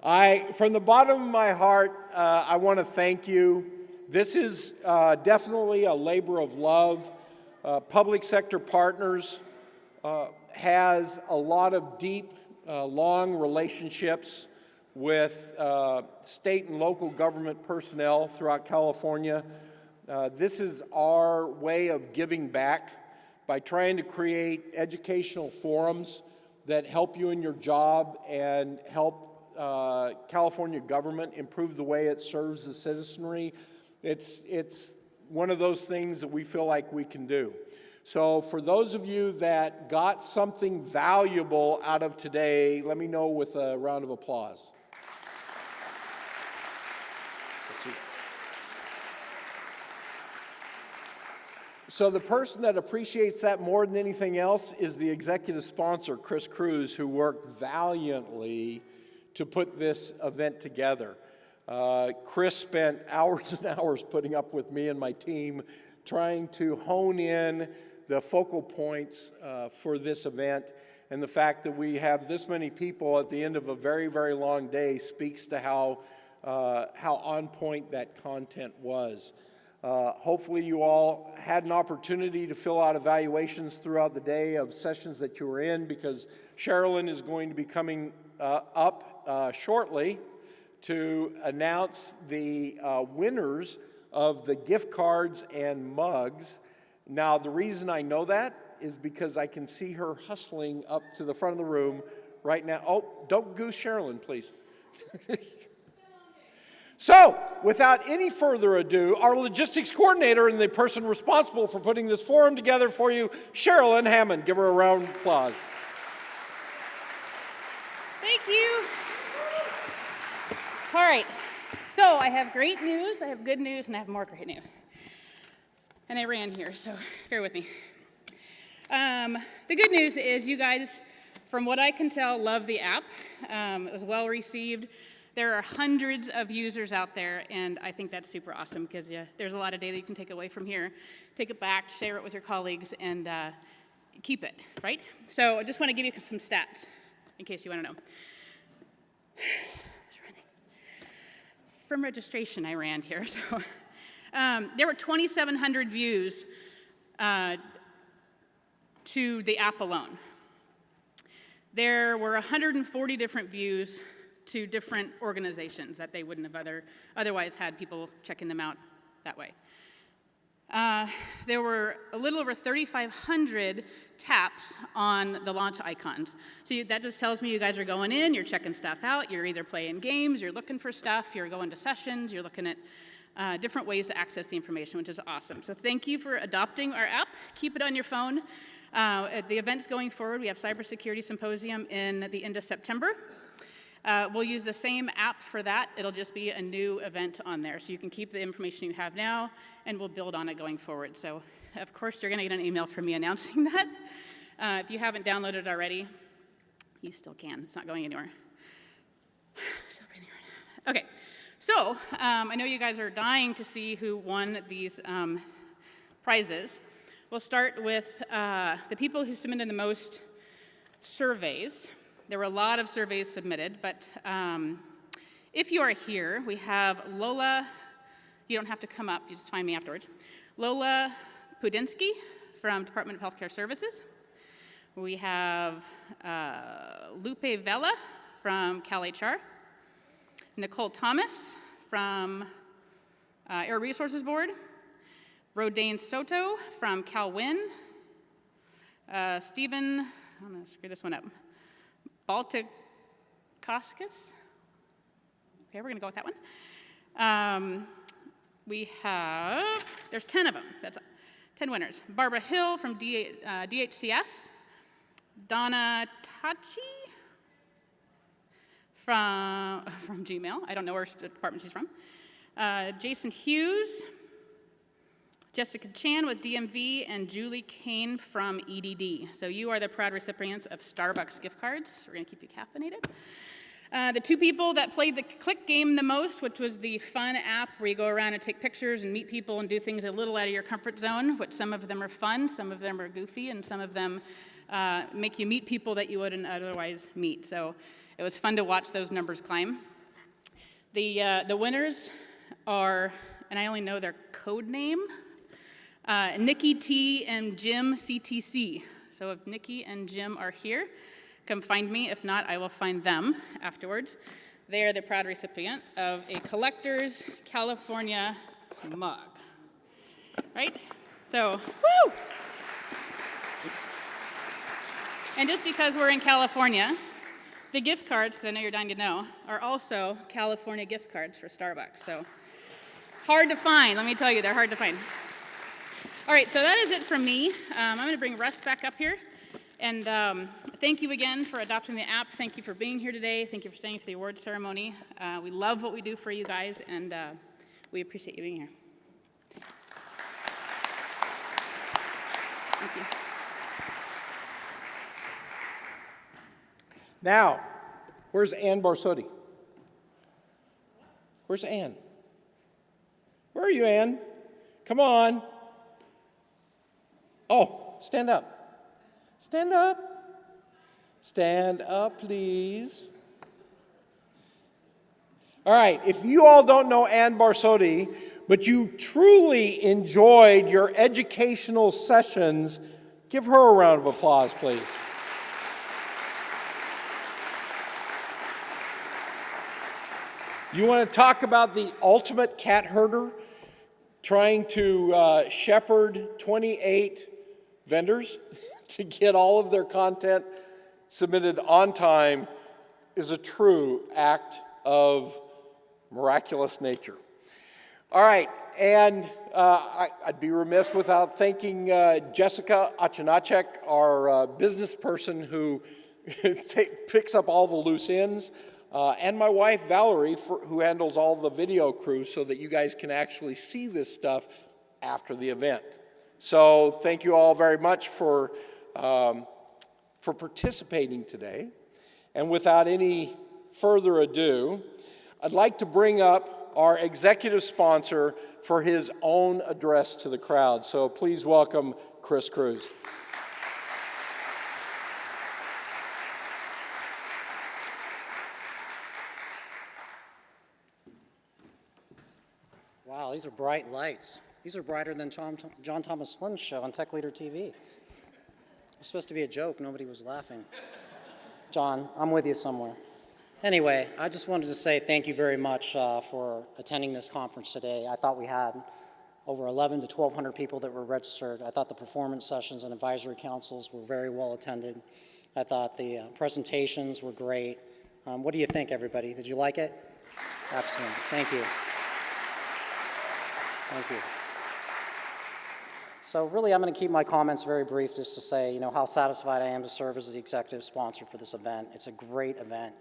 From the bottom of my heart, I want to thank you. This is definitely a labor of love. Public sector partners has a lot of deep, long relationships with state and local government personnel throughout California. This is our way of giving back by trying to create educational forums that help you in your job and help California government improve the way it serves the citizenry. It's one of those things that we feel like we can do. So for those of you that got something valuable out of today, let me know with a round of applause. So the person that appreciates that more than anything else is the executive sponsor, Cruz, who worked valiantly to put this event together. Chris spent hours and hours putting up with me and my team trying to hone in the focal points for this event, and the fact that we have this many people at the end of a very, very long day speaks to how on point that content was. Hopefully you all had an opportunity to fill out evaluations throughout the day of sessions that you were in, because Sherilyn is going to be coming up shortly to announce the winners of the gift cards and mugs. Now, the reason I know that is because I can see her hustling up to the front of the room right now. Oh, don't goose Sherilyn, please. So, without any further ado, our logistics coordinator and the person responsible for putting this forum together for you, Sherilyn Hammond. Give her a round of applause. Thank you. All right, so I have great news, I have good news, and I have more great news. And I ran here, so bear with me. The good news is you guys, from what I can tell, love the app. It was well received. There are hundreds of users out there, and I think that's super awesome, because there's a lot of data you can take away from here, take it back, share it with your colleagues, and keep it, right? So I just want to give you some stats, in case you want to know. From registration, I ran here. So there were 2,700 views to the app alone. There were 140 different views to different organizations that they wouldn't have otherwise had people checking them out that way. There were a little over 3,500 taps on the launch icons. So that just tells me you guys are going in, you're checking stuff out, you're either playing games, you're looking for stuff, you're going to sessions, you're looking at different ways to access the information, which is awesome. So thank you for adopting our app. Keep it on your phone. The events going forward, we have Cybersecurity Symposium in the end of September. We'll use the same app for that. It'll just be a new event on there. So you can keep the information you have now, and we'll build on it going forward. So, of course, you're going to get an email from me announcing that. If you haven't downloaded it already, you still can. It's not going anywhere. Still breathing right now. Okay. So I know you guys are dying to see who won these prizes. We'll start with the people who submitted the most surveys. There were a lot of surveys submitted, but if you are here, we have Lola. You don't have to come up, you just find me afterwards. Lola Pudinsky from Department of Healthcare Services. We have Lupe Vela from CalHR. Nicole Thomas from Air Resources Board. Rodane Soto from CalWin. Stephen, I'm going to screw this one up. Baltikoskis. Okay, we're going to go with that one. We have, there's 10 of them. That's 10 winners. Barbara Hill from DHCS. Donna Tachi from Gmail. I don't know where department she's from. Jason Hughes. Jessica Chan with DMV, and Julie Kane from EDD. So you are the proud recipients of Starbucks gift cards. We're going to keep you caffeinated. The two people that played the click game the most, which was the fun app where you go around and take pictures and meet people and do things a little out of your comfort zone, which some of them are fun, some of them are goofy, and some of them make you meet people that you wouldn't otherwise meet. So it was fun to watch those numbers climb. The winners are, and I only know their code name, Nikki T and Jim CTC. So if Nikki and Jim are here, come find me. If not, I will find them afterwards. They are the proud recipient of a Collector's California mug. Right? So, woo! And just because we're in California, the gift cards, because I know you're dying to know, are also California gift cards for Starbucks. So, hard to find. Let me tell you, they're hard to find. All right, so that is it from me. I'm going to bring Russ back up here. And thank you again for adopting the app. Thank you for being here today. Thank you for staying for the awards ceremony. We love what we do for you guys, and we appreciate you being here. Thank you. Now, where's Ann Barsotti? Where's Ann? Where are you, Ann? Come on. Oh, stand up. Stand up. Stand up, please. All right, if you all don't know Ann Barsotti, but you truly enjoyed your educational sessions, give her a round of applause, please. You want to talk about the ultimate cat herder trying to shepherd 28 vendors to get all of their content submitted on time is a true act of miraculous nature. All right, and I'd be remiss without thanking Jessica Achinacek, our business person who picks up all the loose ends, and my wife Valerie, who handles all the video crew so that you guys can actually see this stuff after the event. So thank you all very much for participating today. And without any further ado, I'd like to bring up our executive sponsor for his own address to the crowd. So please welcome Cruz. Wow, these are bright lights. These are brighter than John Thomas Flynn's show on Tech Leader TV. It was supposed to be a joke. Nobody was laughing. John, I'm with you somewhere. Anyway, I just wanted to say thank you very much for attending this conference today. I thought we had over 1,100 to 1,200 people that were registered. I thought the performance sessions and advisory councils were very well attended. I thought the presentations were great. What do you think, everybody? Did you like it? Excellent. Thank you. Thank you. So really, I'm going to keep my comments very brief just to say, how satisfied I am to serve as the executive sponsor for this event. It's a great event.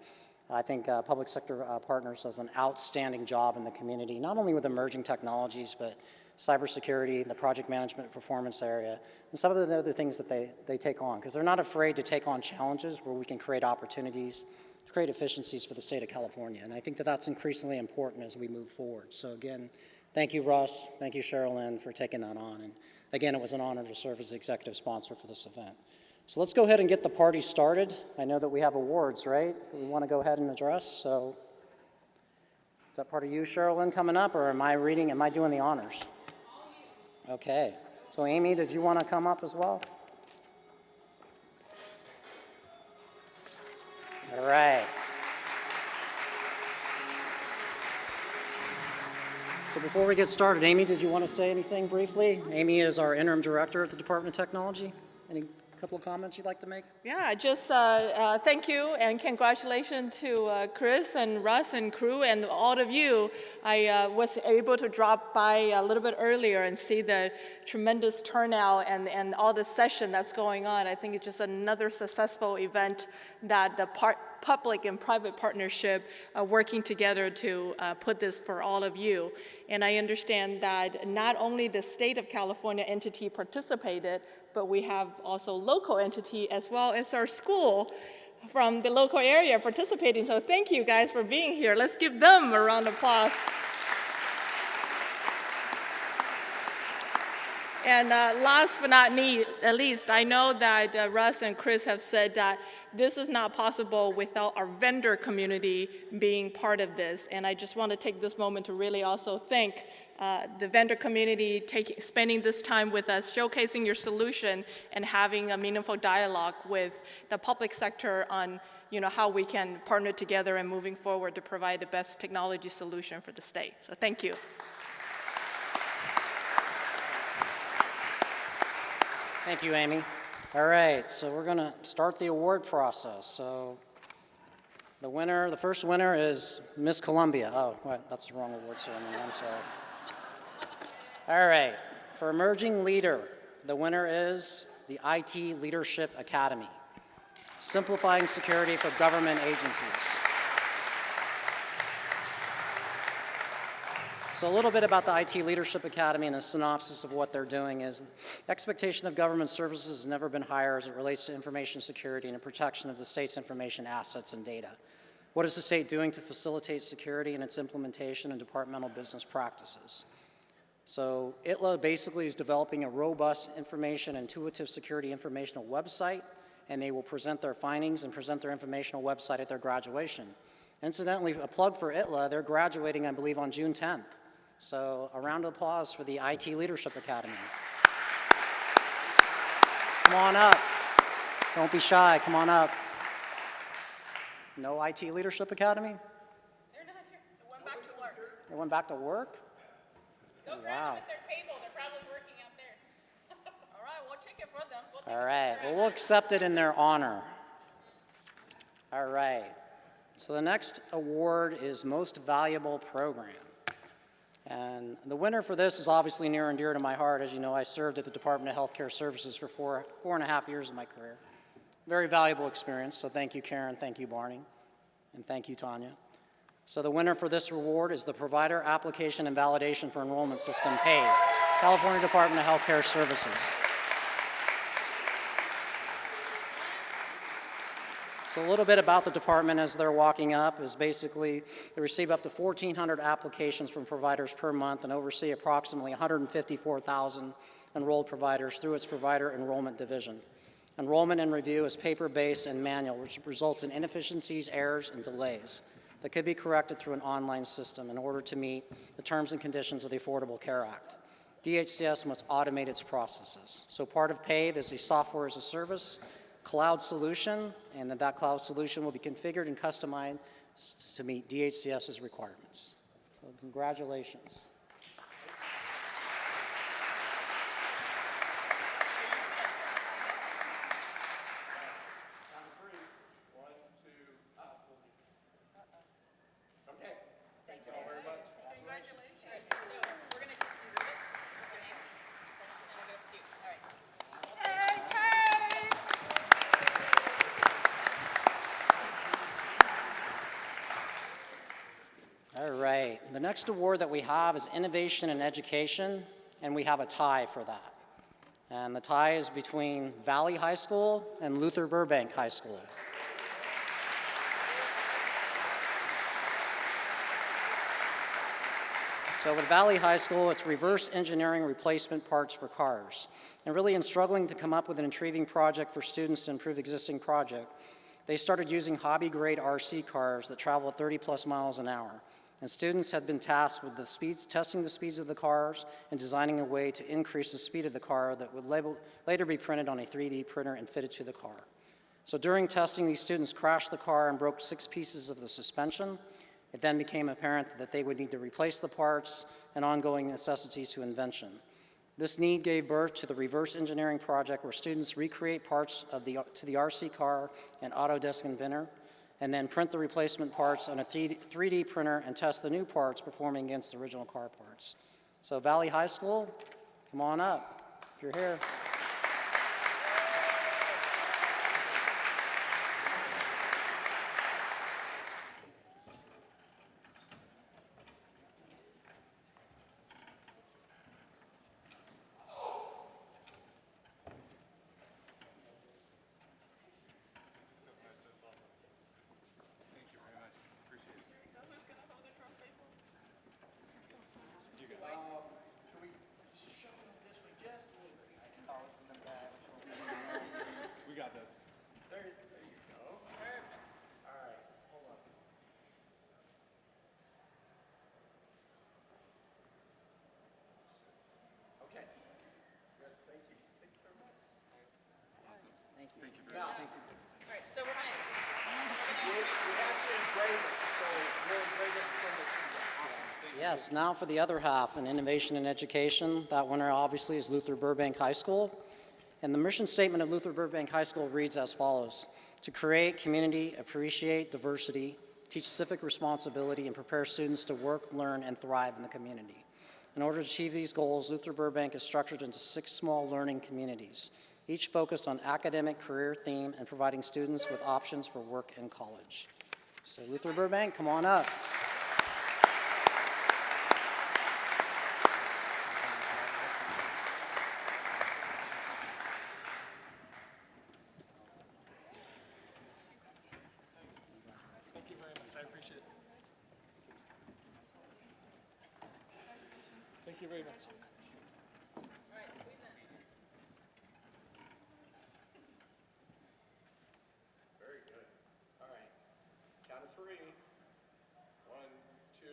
I think Public Sector Partners does an outstanding job in the community, not only with emerging technologies, but cybersecurity, the project management performance area, and some of the other things that they take on, because they're not afraid to take on challenges where we can create opportunities, create efficiencies for the state of California. And I think that that's increasingly important as we move forward. So again, thank you, Russ. Thank you, Cheryl Lynn, for taking that on. And again, it was an honor to serve as the executive sponsor for this event. So let's go ahead and get the party started. I know that we have awards, right, that we want to go ahead and address. So is that part of you, Cheryl Lynn, coming up, or am I doing the honors? Okay. So Amy, did you want to come up as well? All right. So before we get started, Amy, did you want to say anything briefly? Amy is our interim director at the Department of Technology. Any couple of comments you'd like to make? Yeah, just thank you and congratulations to Chris and Russ and crew and all of you. I was able to drop by a little bit earlier and see the tremendous turnout and all the session that's going on. I think it's just another successful event that the public and private partnership working together to put this for all of you. And I understand that not only the state of California entity participated, but we have also local entity as well as our school from the local area participating. So thank you guys for being here. Let's give them a round of applause. And last but not least, I know that Russ and Chris have said that this is not possible without our vendor community being part of this. And I just want to take this moment to really also thank the vendor community spending this time with us, showcasing your solution, and having a meaningful dialogue with the public sector on how we can partner together and moving forward to provide the best technology solution for the state. So thank you. Thank you, Amy. All right, so we're going to start the award process. So the first winner is Miss Columbia. Oh, wait, that's the wrong award ceremony. I'm sorry. All right, for Emerging Leader, the winner is the IT Leadership Academy, simplifying security for government agencies. So a little bit about the IT Leadership Academy and the synopsis of what they're doing is expectation of government services has never been higher as it relates to information security and the protection of the state's information assets and data. What is the state doing to facilitate security and its implementation and departmental business practices? So ITLA basically is developing a robust information intuitive security informational website, and they will present their findings and present their informational website at their graduation. Incidentally, a plug for ITLA, they're graduating, I believe, on June 10th. So a round of applause for the IT Leadership Academy. Come on up. Don't be shy, come on up. No IT Leadership Academy? They're not here. They went back to work. They went back to work? Go grab them at their table. They're probably working out there. All right, we'll take it for them. All right, well, we'll accept it in their honor. All right, so the next award is Most Valuable Program. And the winner for this is obviously near and dear to my heart. As you know, I served at the Department of Healthcare Services for four and a half years of my career. Very valuable experience, so thank you, Karen, thank you, Barney, and thank you, Tanya. So the winner for this award is the Provider Application and Validation for Enrollment System, PAVE, California Department of Healthcare Services. So a little bit about the department as they're walking up is basically they receive up to 1,400 applications from providers per month and oversee approximately 154,000 enrolled providers through its provider enrollment division. Enrollment and review is paper-based and manual, which results in inefficiencies, errors, and delays that could be corrected through an online system in order to meet the terms and conditions of the Affordable Care Act. DHCS must automate its processes. So part of PAVE is a software as a service cloud solution, and that cloud solution will be configured and customized to meet DHCS's requirements. So congratulations. All right, the next award that we have is Innovation in Education, and we have a tie for that. And the tie is between Valley High School and Luther Burbank High School. So at Valley High School, it's reverse engineering replacement parts for cars. And really in struggling to come up with an intriguing project for students to improve existing project, they started using hobby-grade RC cars that travel at 30+ miles an hour. And students had been tasked with testing the speeds of the cars and designing a way to increase the speed of the car that would later be printed on a 3D printer and fitted to the car. So during testing, these students crashed the car and broke 6 pieces of the suspension. It then became apparent that they would need to replace the parts and ongoing necessities to invention. This need gave birth to the reverse engineering project where students recreate parts to the RC car and Autodesk Inventor, and then print the replacement parts on a 3D printer and test the new parts performing against the original car parts. So Valley High School, come on up if you're here. Yes, now for the other half, in innovation and education. That winner obviously is Luther Burbank High School. And the mission statement of Luther Burbank High School reads as follows: to create community, appreciate diversity, teach civic responsibility, and prepare students to work, learn, and thrive in the community. In order to achieve these goals, Luther Burbank is structured into 6 small learning communities, each focused on academic career theme and providing students with options for work and college. So Luther Burbank, come on up. Thank you very much. I appreciate it. Thank you very much. Very good. All right. Count of 3. 1, 2,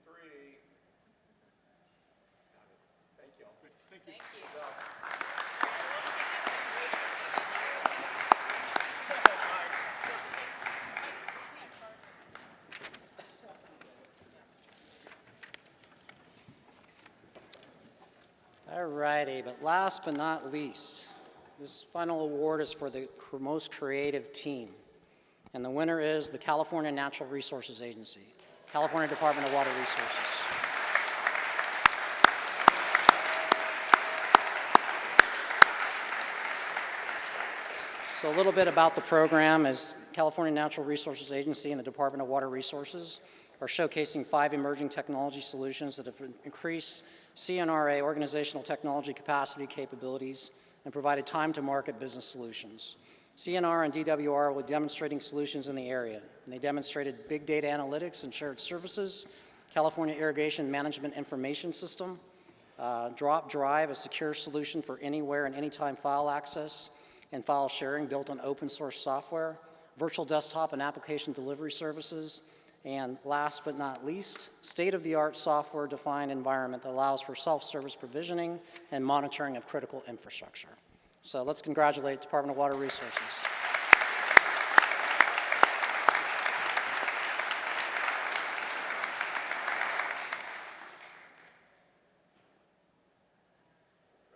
3. Got it. Thank you all. Thank you. All righty, but last but not least, this final award is for the most creative team. And the winner is the California Natural Resources Agency, California Department of Water Resources. So a little bit about the program is California Natural Resources Agency and the Department of Water Resources are showcasing 5 emerging technology solutions that have increased CNRA organizational technology capacity capabilities and provided time-to-market business solutions. CNR and DWR will be demonstrating solutions in the area, and they demonstrated big data analytics and shared services, California Irrigation Management Information System, Drop Drive, a secure solution for anywhere and anytime file access and file sharing built on open source software, virtual desktop and application delivery services, and last but not least, state-of-the-art software-defined environment that allows for self-service provisioning and monitoring of critical infrastructure. So let's congratulate Department of Water Resources.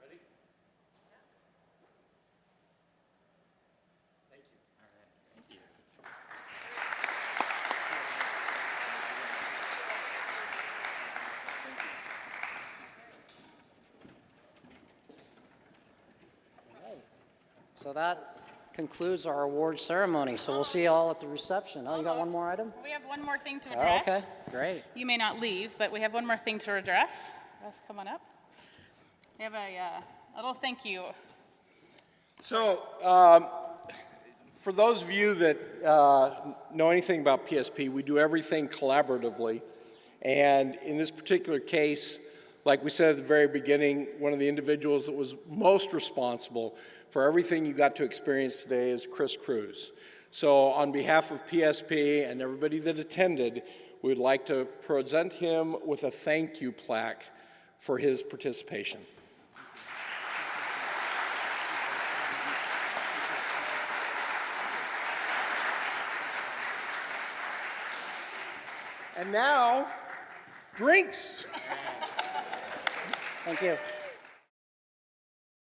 Ready? Thank you. All right. Thank you. So that concludes our award ceremony. So we'll see you all at the reception. Oh, you got one more item? We have one more thing to Oh, address. okay, great. You may not leave, but we have one more thing to address. Russ, come on up. We have a little thank you. So, for those of you that know anything about PSP, we do everything collaboratively. And in this particular case, like we said at the very beginning, one of the individuals that was most responsible for everything you got to experience today is Cruz. So on behalf of PSP and everybody that attended, we'd like to present him with a thank you plaque for his participation. And now, drinks. Thank you.